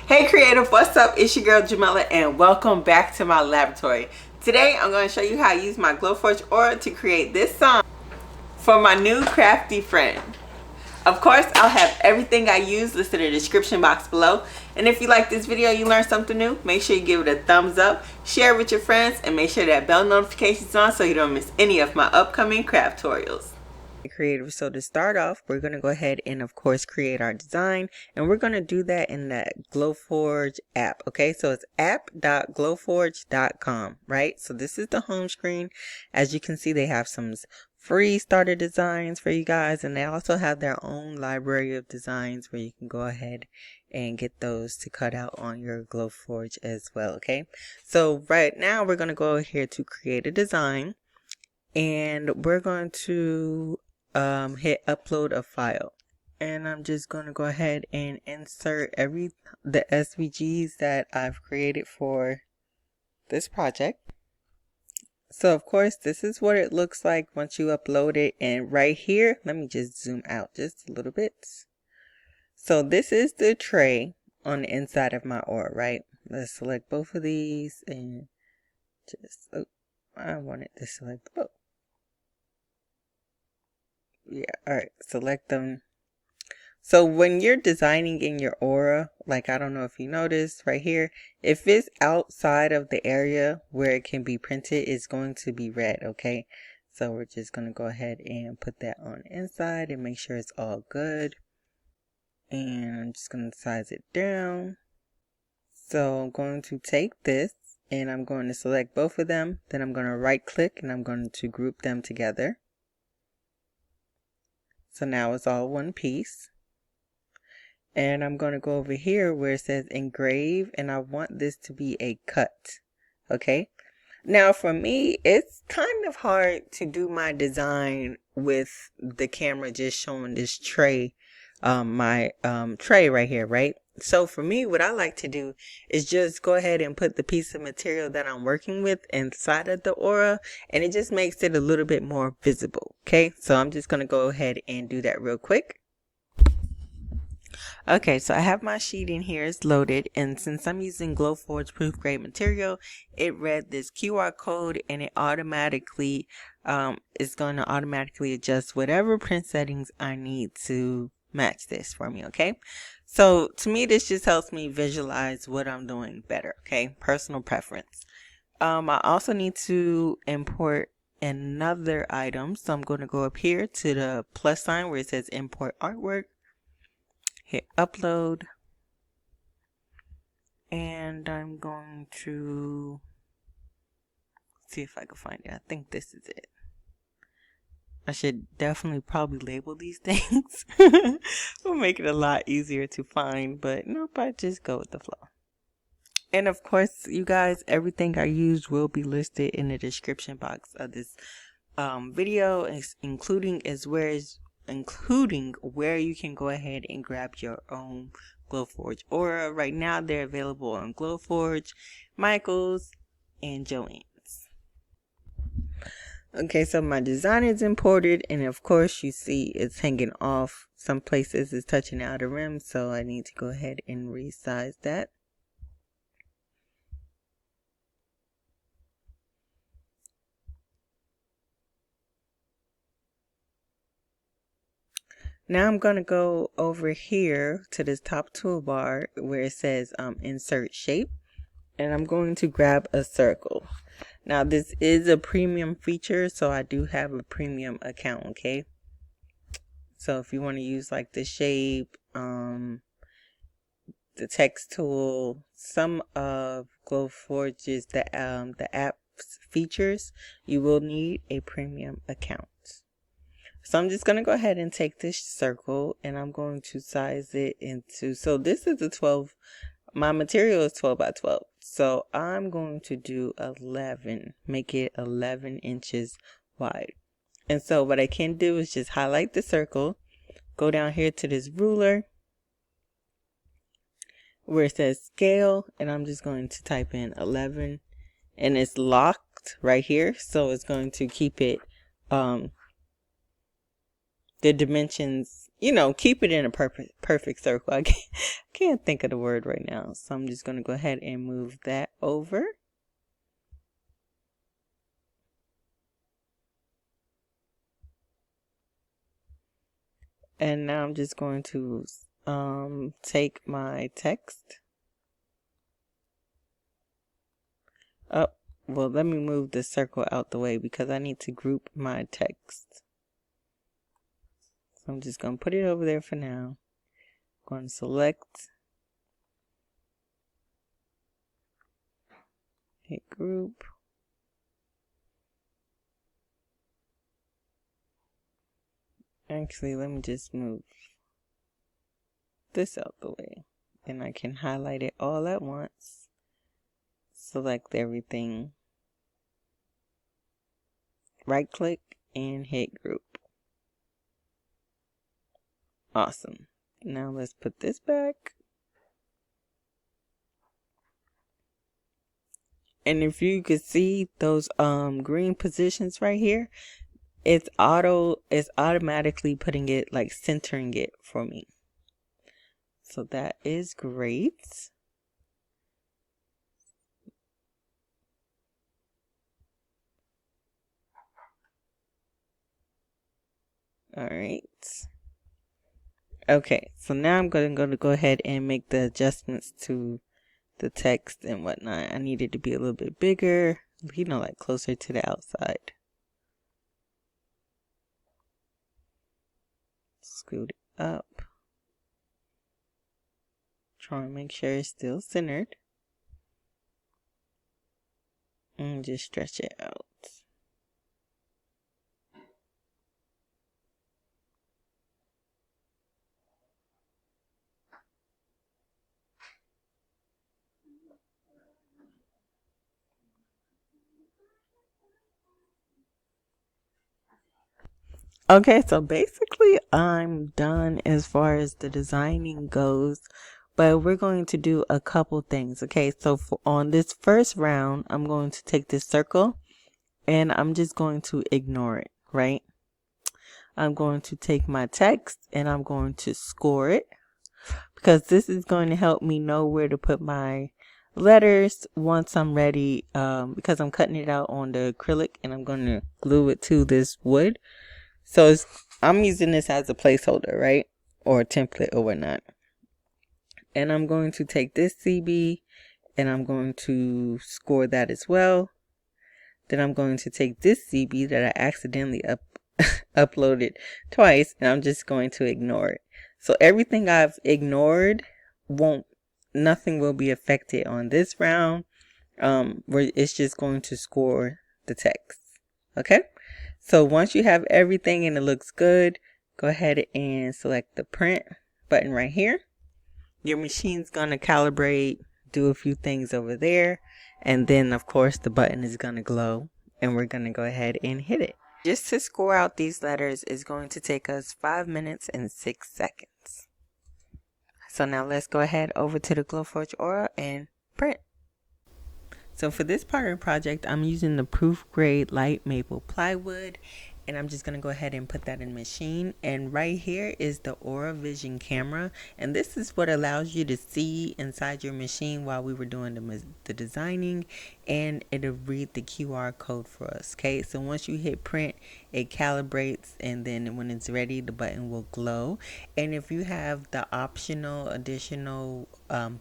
Hey creative, what's up? It's your girl Jamela and welcome back to my laboratory. Today I'm going to show you how I use my Glowforge Aura to create this song for my new crafty friend. Of course, I'll have everything I use listed in the description box below. And if you like this video, you learned something new, make sure you give it a thumbs up, share it with your friends, and make sure that bell notification's on so you don't miss any of my upcoming craft tutorials. Creative, so to start off, we're going to go ahead and of course create our design, and we're going to do that in the Glowforge app. Okay, so it's app.glowforge.com, right? So this is the home screen. As you can see, they have some free starter designs for you guys, and they also have their own library of designs where you can go ahead and get those to cut out on your Glowforge as well. Okay, so right now we're going to go here to create a design, and we're going to hit upload a file, and I'm just going to go ahead and insert the SVGs that I've created for this project. So of course this is what it looks like once you upload it, and right here, let me just zoom out just a little bit. So this is the tray on the inside of my aura, right? Let's select both of these and just, I wanted to select both. Yeah, alright, select them. So when you're designing in your aura, like I don't know if you noticed right here, if it's outside of the area where it can be printed, it's going to be red, okay? So we're just going to go ahead and put that on the inside and make sure it's all good. And I'm just going to size it down. So I'm going to take this and I'm going to select both of them. Then I'm going to right click and I'm going to group them together. So now it's all one piece. And I'm going to go over here where it says engrave, and I want this to be a cut. Okay. Now for me, it's kind of hard to do my design with the camera just showing this tray, my tray right here, right? So for me, what I like to do is just go ahead and put the piece of material that I'm working with inside of the aura, and it just makes it a little bit more visible. Okay, so I'm just going to go ahead and do that real quick. Okay, so I have my sheet in here, it's loaded, and since I'm using Glowforge proof grade material, it read this QR code, and it automatically is going to automatically adjust whatever print settings I need to match this for me. Okay, so to me this just helps me visualize what I'm doing better. Okay, personal preference. I also need to import another item, so I'm going to go up here to the plus sign where it says import artwork, hit upload, and I'm going to see if I can find it. I think this is it. I should definitely probably label these things. Will make it a lot easier to find, but nope, I just go with the flow. And of course, you guys, everything I used will be listed in the description box of this video, including where you can go ahead and grab your own Glowforge Aura. Right now, they're available on Glowforge, Micheaels, and Joann. Okay, so my design is imported, and of course you see it's hanging off. Some places it's touching the outer rim, so I need to go ahead and resize that. Now I'm going to go over here to this top toolbar where it says insert shape, and I'm going to grab a circle. Now this is a premium feature, so I do have a premium account. Okay, so if you want to use like the shape, the text tool, some of Glowforge's the app's features, you will need a premium account. So I'm just going to go ahead and take this circle, and I'm going to size it into, so this is a 12, my material is 12 by 12. So I'm going to do 11, make it 11 inches wide. And so what I can do is just highlight the circle, go down here to this ruler where it says scale, and I'm just going to type in 11, and it's locked right here. So it's going to keep it, the dimensions you know, keep it in a perfect circle. I can't think of the word right now. So I'm just going to go ahead and move that over. And now I'm just going to take my text up. Well, let me move the circle out the way because I need to group my text. So I'm just going to put it over there for now. I'm going to select, hit group. Actually, let me just move this out the way. And I can highlight it all at once. Select everything. Right click and hit group. Awesome. Now let's put this back. And if you could see those green positions right here, it's automatically putting it, like centering it for me. So that is great. All right. Okay, so now I'm going to go ahead and make the adjustments to the text and whatnot. I need it to be a little bit bigger, you know, like closer to the outside. Scoot it up. Try and make sure it's still centered. And just stretch it out. Okay, so basically I'm done as far as the designing goes, but we're going to do a couple things. Okay, so on this first round, I'm going to take this circle and I'm just going to ignore it, right? I'm going to take my text and I'm going to score it because this is going to help me know where to put my letters once I'm ready, because I'm cutting it out on the acrylic and I'm going to glue it to this wood. So I'm using this as a placeholder, right? Or a template or whatnot. And I'm going to take this CB and I'm going to score that as well. Then I'm going to take this CB that I accidentally uploaded twice and I'm just going to ignore it. So everything I've ignored nothing will be affected on this round. Where it's just going to score the text. Okay? So once you have everything and it looks good, go ahead and select the print button right here. Your machine's going to calibrate, do a few things over there, and then of course the button is going to glow and we're going to go ahead and hit it. Just to score out these letters is going to take us 5 minutes and 6 seconds. So now let's go ahead over to the Glowforge Aura and print. So for this part of the project, I'm using the proof grade light maple plywood, and I'm just going to go ahead and put that in the machine. And right here is the Aura Vision camera, and this is what allows you to see inside your machine while we were doing the designing, and it'll read the QR code for us. Okay, so once you hit print, it calibrates, and then when it's ready, the button will glow. And if you have the optional additional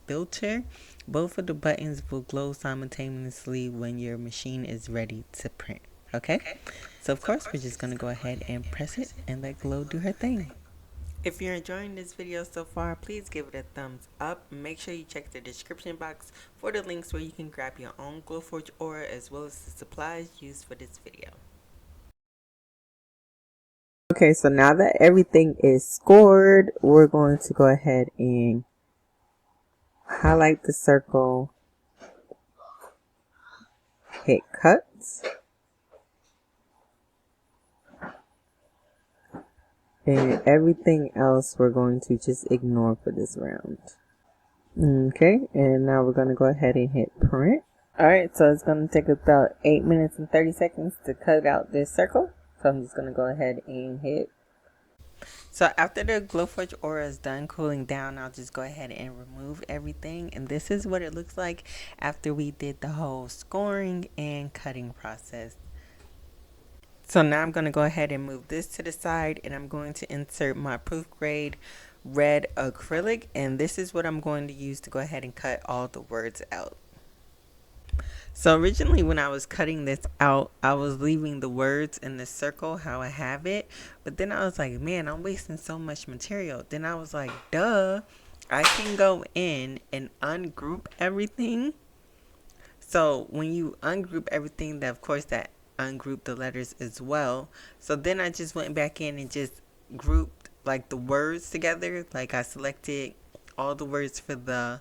filter, both of the buttons will glow simultaneously when your machine is ready to print. Okay? So of course we're just going to go ahead and press it and let Glow do her thing. If you're enjoying this video so far, please give it a thumbs up. Make sure you check the description box for the links where you can grab your own Glowforge Aura as well as the supplies used for this video. Okay, so now that everything is scored, we're going to go ahead and highlight the circle, hit cut, and everything else we're going to just ignore for this round. Okay, and now we're going to go ahead and hit print. Alright, so it's going to take about 8 minutes and 30 seconds to cut out this circle. So I'm just going to go ahead and hit So after the Glowforge Aura is done cooling down, I'll just go ahead and remove everything. And this is what it looks like after we did the whole scoring and cutting process. So now I'm going to go ahead and move this to the side, and I'm going to insert my proof grade red acrylic, and this is what I'm going to use to go ahead and cut all the words out. So originally when I was cutting this out, I was leaving the words in the circle how I have it, but then I was like, man, I'm wasting so much material. Then I was like, duh, I can go in and ungroup everything. So when you ungroup everything, that of course that ungroup the letters as well. So then I just went back in and just grouped like the words together. Like I selected all the words for the,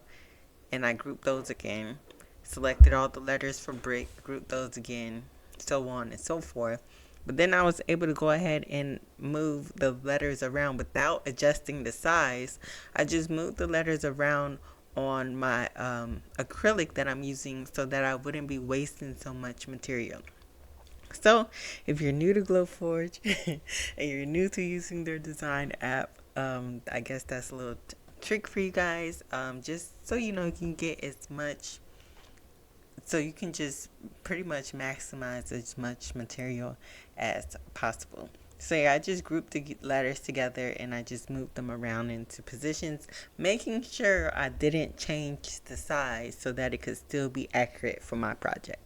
and I grouped those again. Selected all the letters for brick, grouped those again, so on and so forth. But then I was able to go ahead and move the letters around without adjusting the size. I just moved the letters around on my acrylic that I'm using so that I wouldn't be wasting so much material. So if you're new to Glowforge and you're new to using their design app, I guess that's a little trick for you guys, just so you know you can get as much, so you can just pretty much maximize as much material as possible. So yeah, I just grouped the letters together and I just moved them around into positions, making sure I didn't change the size so that it could still be accurate for my project.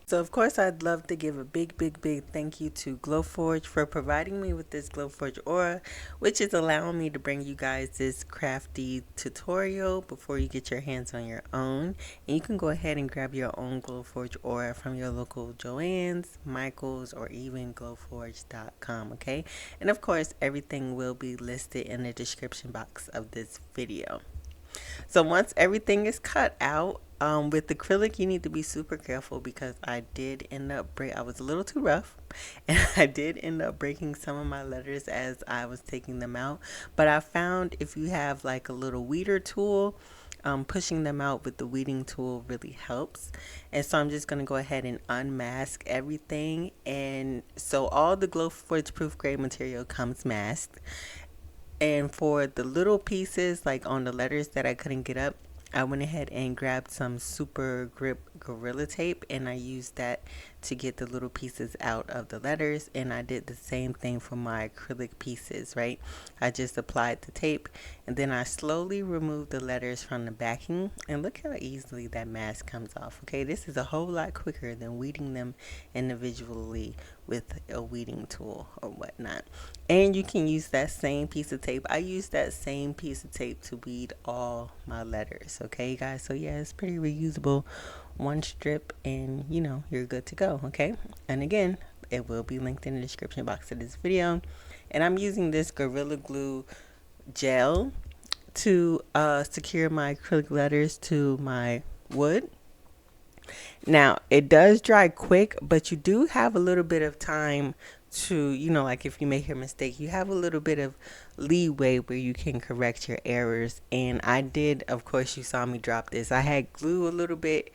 So of course I'd love to give a big thank you to Glowforge for providing me with this Glowforge Aura, which is allowing me to bring you guys this crafty tutorial before you get your hands on your own. And you can go ahead and grab your own Glowforge Aura from your local Joann's, Micheaels, or even glowforge.com, okay? And of course everything will be listed in the description box of this video. So once everything is cut out, with acrylic, you need to be super careful because I did end up I was a little too rough, and I did end up breaking some of my letters as I was taking them out. But I found if you have like a little weeder tool, pushing them out with the weeding tool really helps. And so I'm just going to go ahead and unmask everything. And so all the Glowforge proof grade material comes masked. And for the little pieces, like on the letters that I couldn't get up, I went ahead and grabbed some super grip Gorilla Tape, and I used that to get the little pieces out of the letters. And I did the same thing for my acrylic pieces, right? I just applied the tape, and then I slowly removed the letters from the backing, and look how easily that mask comes off. Okay, this is a whole lot quicker than weeding them individually with a weeding tool or whatnot. And you can use that same piece of tape. I used that same piece of tape to weed all my letters. Okay, guys, so yeah, it's pretty reusable. One strip and you know you're good to go. Okay, and again, it will be linked in the description box of this video. And I'm using this Gorilla Glue gel to secure my acrylic letters to my wood. Now it does dry quick, but you do have a little bit of time to, you know, like if you make a mistake, you have a little bit of leeway where you can correct your errors. And I did, of course, you saw me drop this. I had glue a little bit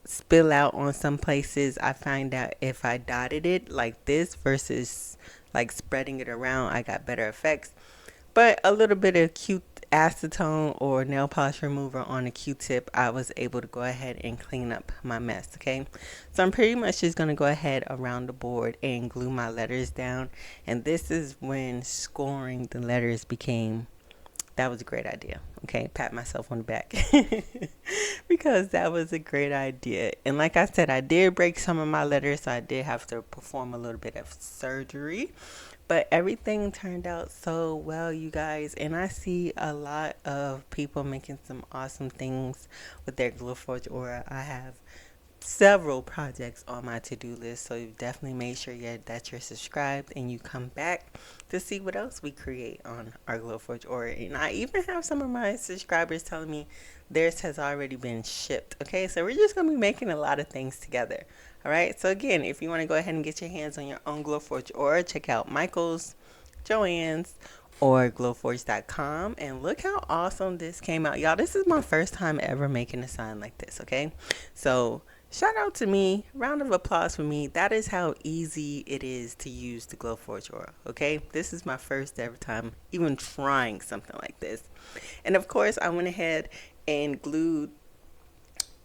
spill out on some places. I find out if I dotted it like this versus like spreading it around, I got better effects. But a little bit of cute acetone or nail polish remover on a Q-tip, I was able to go ahead and clean up my mess. Okay, so I'm pretty much just going to go ahead around the board and glue my letters down. And this is when scoring the letters became, that was a great idea. Okay, pat myself on the back because that was a great idea. And like I said, I did break some of my letters, so I did have to perform a little bit of surgery. But everything turned out so well, you guys. And I see a lot of people making some awesome things with their Glowforge Aura. I have several projects on my to-do list, so definitely make sure that you're subscribed and you come back to see what else we create on our Glowforge Aura. And I even have some of my subscribers telling me theirs has already been shipped. Okay, so we're just going to be making a lot of things together. All right, so again, if you want to go ahead and get your hands on your own Glowforge Aura, check out Micheaels, Joann's, or glowforge.com. And look how awesome this came out. Y'all, this is my first time ever making a sign like this, okay? So Shout out to me. Round of applause for me. That is how easy it is to use the Glowforge Aura. Okay, this is my first ever time even trying something like this. And of course, I went ahead and glued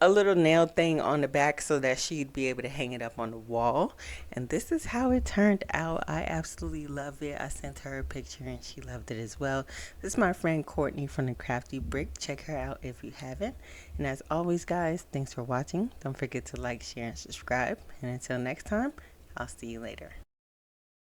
a little nail thing on the back so that she'd be able to hang it up on the wall. And this is how it turned out. I absolutely love it. I sent her a picture and she loved it as well. This is my friend Courtney from the Crafty Brick. Check her out if you haven't. And as always, guys, thanks for watching. Don't forget to like, share, and subscribe. And until next time, I'll see you later.